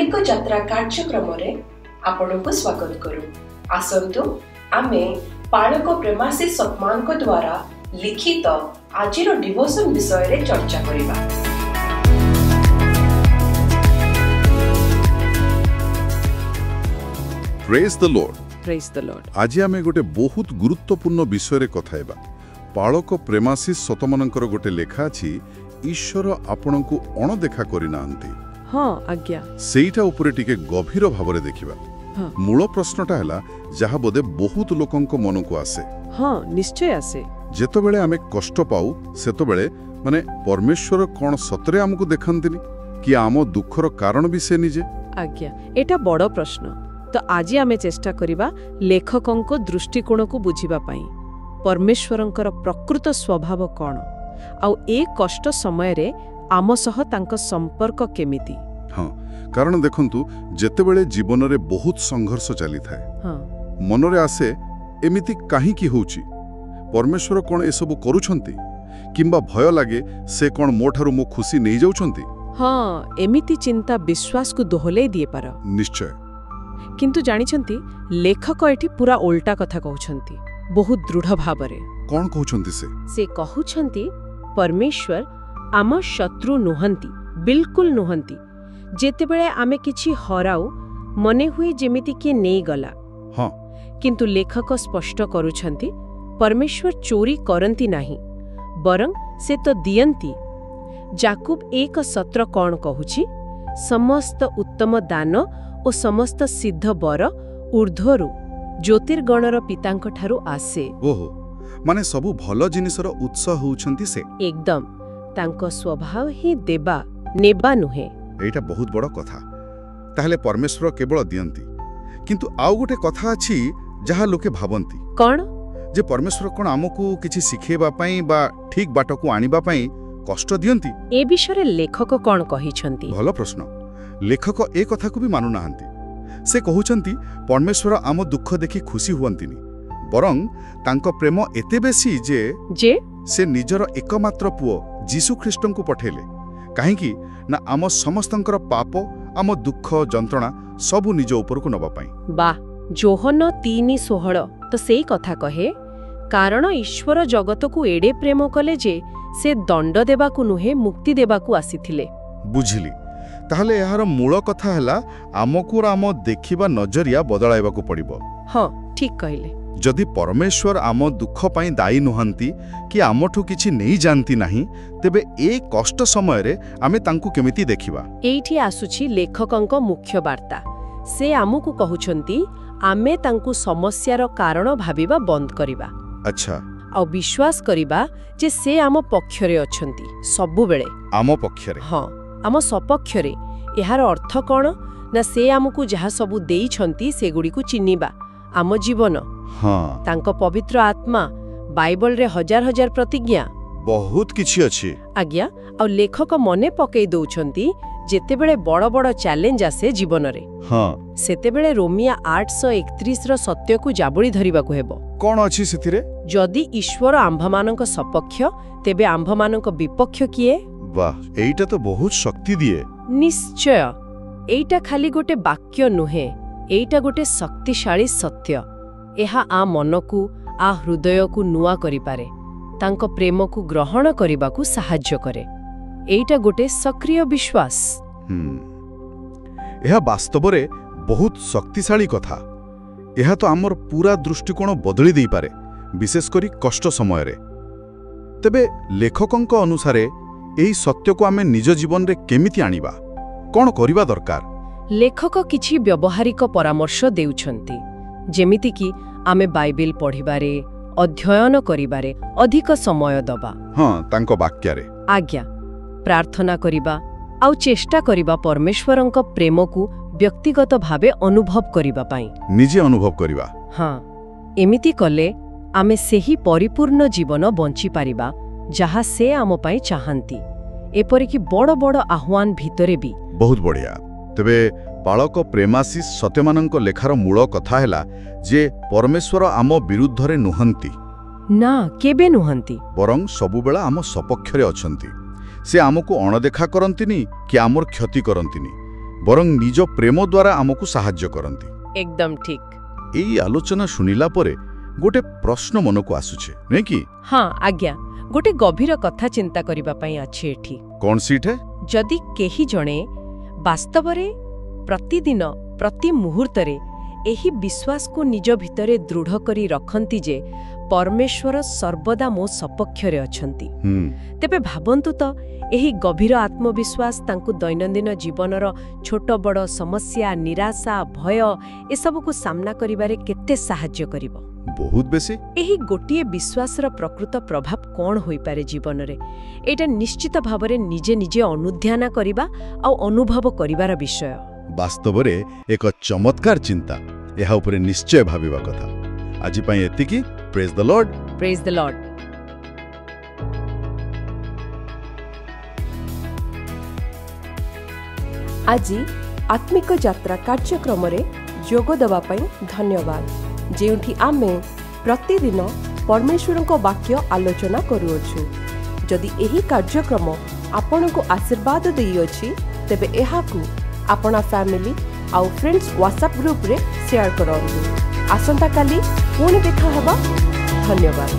आत्मिक यात्रा कार्यक्रम रे आपनको स्वागत करू। आसंतु आमे पालक प्रेमाशीष सतमान को द्वारा लिखित आजिर डिवोशन विषय रे चर्चा करिबा। Praise the Lord. Praise the Lord. आज आमे गोटे बहुत गुरुत्वपूर्ण विषय रे कथा हेबा। पालक प्रेमाशीष सतमानकर गोटे लेखा अछि, ईश्वर आपणको अणदेखा करिनांती। हाँ आज्ञा। सेइटा उपरे टिके गभीर भावरे देखिबा। हाँ। मूल प्रश्नटा हला जहा बोधे बहुत लोकंक मन को आसे। हाँ निश्चय आसे। जेतबेले आमे कष्ट पाऊ सेतबेले माने परमेश्वर कोन सतरे हमकु देखंतिनी कि आम दुखर कारण भी से निजे। आज्ञा एटा बड़ प्रश्न। तो आज आमे चेष्टा करिबा लेखकंको दृष्टिकोण को बुझिबा पई परमेश्वरंकर प्रकृत स्वभाव कोन आउ ए कष्ट समय रे आम सह तांको संपर्क केमिति। हाँ कारण देखंतु जेतेबेले जीवन रे बहुत संघर्ष चली थाए। हाँ मनरे आसे एमिति काहे की होउची, परमेश्वर कोन ए सब करूछंती किंबा भय लागे से कोन मोठारु मो खुशी नै जाउछंती। हाँ एमिति चिंता विश्वास को दोहले दिए पार। निश्चय। किंतु जानिछंती लेखक एठी पूरा उल्टा कथा कहउछंती, बहुत दृढ़ भावरे। कोन कहउछंती से कहउछंती परमेश्वर आम शत्रु नुहंती, बिल्कुल नुहंती। जेतेबेले आमे किछि हराउ मने हुए जेमिति के नेई गला। हाँ किंतु लेखक स्पष्ट करूछंती परमेश्वर चोरी करंती नाही, बरं से तो दियंती। जाकुब 1:17 कोन कहूछि, समस्त उत्तम दान ओ समस्त सिद्ध बर ऊर्ध्वरु ज्योतिर्गणर पितांक ठारू आसे। ओहो माने सबु भलो जिनिसर उत्स होउछंती से। एकदम तांको स्वभाव ही देबा नेबा नुहे। एटा बहुत बड़ कथा। ताहले परमेश्वर केवल दियंती, किंतु आउ गोटे कथा अछि जहा लोके भाबंती कोन जे परमेश्वर कोन हमकु किछि सिखेबा पई बा ठीक बाटकु आनिबा पई कष्ट दियंती। ए विषय लेखक कोन कहिछंती? भलो प्रश्न। लेखक ए कथा को भी मानु नाहंती। से कहउछंती परमेश्वर आम दुख देखि खुशी हुअंतिनी, बरं तांको प्रेम एते बेसी जे से निजर एकमात्र पुओ जीसु ख्रीष्टंकु पठेले, काहेकि ना आम समस्तंकर पाप आम दुख जंत्रणा सबु निज उपरकु नबा पई। बा जोहन 3:16 तो सेई कथा कहे, कारण ईश्वर जगत को एडे प्रेम कले जे से दंड देबाकु नुहे मुक्ति देबाकु आसीथिले। बुझिली। ताहले यार मूल कथा हला आमकु आम देखिबा नजरिया बदलाइबाकु पड़िबो। हाँ ठीक कहले। जदि परमेश्वर आम दुख पाई दायी नुहंती कि आमठू किछि नहीं जानती नहीं, तेबे ए कष्ट समय रे आमे तांकु केमिति देखिबा। एठी आसुछि लेखकंक मुख्य वार्ता। से आमुकु कहउछंती आमे तांकु समस्यार कारण भाबिबा बंद करिबा। अच्छा आ विश्वास करिबा जे से आम पक्षरे अछंती सबु बेले। आम पक्षरे? हाँ आम सपक्षरे। एहार अर्थ कोन ना से आमुकु जहा सबु देइछंती से गुडी को चिन्निबा। आम जीवन, हाँ तांको पवित्र आत्मा, बाइबल रे हजार हजार प्रतिज्ञा, बहुत किछि अछि। आज्ञा आ लेखक मने पकई दउछंती जेतेबेले बड़ बड़ चैलेंज आसे जीवन रे, हाँ सेतेबेले रोमिया 8:31 रो सत्य को जाबुड़ी धरिबा को हेबो। कोन अछि सेतिरे? जदि ईश्वर आंभमानक सपक्ष तेबे आंभमानक विपक्ष किए? वाह एइटा तो बहुत शक्ति दिए। निश्चय। एइटा खाली गोटे वाक्य नुहे, एइटा गोटे शक्तिशाली सत्य। एहा आ मनकु आ हृदय को नुआ करि पारे, तांको प्रेम को ग्रहण करिबाकु सहाय्य करे। एइटा गोटे सक्रिय विश्वास। एहा वास्तव रे बहुत शक्तिशाली कथा। एहा तो आमर पूरा दृष्टिकोण बदली देई पारे, विशेष करी कष्ट समय रे। तेबे लेखकंक अनुसारे एही सत्य को आमे निज जीवन रे केमिति आनिबा, कोन करिबा दरकार? लेखक किछि व्यवहारिक परामर्श देउछंती, जेमिति कि आमे बाइबल पढ़िबारे, अध्ययन करिबारे अधिक समय दबा। हाँ तांको वाक्य रे। आज्ञा प्रार्थना करिबा आउ चेष्टा करिबा परमेश्वरंक प्रेम को व्यक्तिगत भावे अनुभव करिबा पई। निजे अनुभव करिबा। हाँ एमिति कले आमे सेही परिपूर्ण जीवन बंची पारिबा जहा से आम पई चाहंती, एपरि कि बड़ बड़ आह्वान भितरे भी। बहुत बढ़िया। तेबे पालक प्रेमाशीष सत्यमानंक लेखार मूल कथा हैला जे परमेश्वर आम विरुद्ध रे नुहंती ना, केबे नुहंती, बरं सबुबेला आम सपक्षरे अछंती। से आमको अणदेखा करंतिनी कि आमर क्षति करंतिनी, ବରଂ ନିଜ ପ୍ରେମ ଦ୍ୱାରା ଆମକୁ ସାହାଯ୍ୟ କରନ୍ତି। एकदम ठीक। ଏଇ ଆଲୋଚନା ଶୁଣିଲା ପରେ ଗୋଟେ ପ୍ରଶ୍ନ ମନକୁ ଆସୁଛେ ନୁହେଁ କି? ହଁ ଆଜ୍ଞା, ଗୋଟେ ଗଭୀର କଥା ଚିନ୍ତା କରିବା ପାଇଁ ଅଛି ଏଠି। କଣ ସେଇଟା? ଯଦି କେହି ଜଣେ ବାସ୍ତବରେ ପ୍ରତିଦିନ ପ୍ରତି ମୁହୂର୍ତ୍ତରେ ଏହି ବିଶ୍ୱାସକୁ ନିଜ ଭିତରେ ଦୃଢ଼ କରି ରଖନ୍ତି ଯେ ପରମେଶ୍ୱର ସର୍ବଦା ମୋ ସପକ୍ଷରେ ଅଛନ୍ତି, ତେବେ ଭାବନ୍ତୁ ତ ଏହି ଗଭୀର ଆତ୍ମବିଶ୍ୱାସ ତାଙ୍କୁ ଦୈନନ୍ଦିନ ଜୀବନର ଛୋଟ ବଡ଼ ସମସ୍ୟା, ନିରାଶା, ଭୟ ଏସବୁକୁ ସାମ୍ନା କରିବାରେ କେତେ ସାହାଯ୍ୟ କରିବ। ବହୁତ ବେଶୀ। ଏହି ଗୋଟିଏ ବିଶ୍ୱାସର ପ୍ରକୃତ ପ୍ରଭାବ କ'ଣ ହୋଇପାରେ ଜୀବନରେ, ଏଇଟା ନିଶ୍ଚିତ ଭାବରେ ନିଜେ ନିଜେ ଅନୁଧ୍ୟାନ କରିବା ଆଉ ଅନୁଭବ କରିବାର ବିଷୟ। ବାସ୍ତବରେ ଏକ ଚମତ୍କାର ଚିନ୍ତା। ଏହା ଉପରେ ନିଶ୍ଚୟ ଭାବିବା କଥା। ଆଜି ପାଇଁ ଏତିକି। ପ୍ରେଜ୍ ଦ ଲର୍ଡ। ପ୍ରେଜ୍ ଦ ଲର୍ଡ। ଆଜି ଆତ୍ମିକ ଯାତ୍ରା କାର୍ଯ୍ୟକ୍ରମରେ ଯୋଗ ଦେବା ପାଇଁ ଧନ୍ୟବାଦ, ଯେଉଁଠି ଆମେ ପ୍ରତିଦିନ ପରମେଶ୍ୱରଙ୍କ ବାକ୍ୟ ଆଲୋଚନା କରୁଅଛୁ। ଯଦି ଏହି କାର୍ଯ୍ୟକ୍ରମ ଆପଣଙ୍କୁ ଆଶୀର୍ବାଦ ଦେଇଅଛି, ତେବେ ଏହାକୁ ଆପଣ ଫ୍ୟାମିଲି ଆଉ ଫ୍ରେଣ୍ଡସ୍ ହ୍ୱାଟ୍ସଆପ୍ ଗ୍ରୁପରେ ସେୟାର କରନ୍ତୁ। ଆସନ୍ତାକାଲି ପୁଣି ଦେଖା ହେବା। ଧନ୍ୟବାଦ।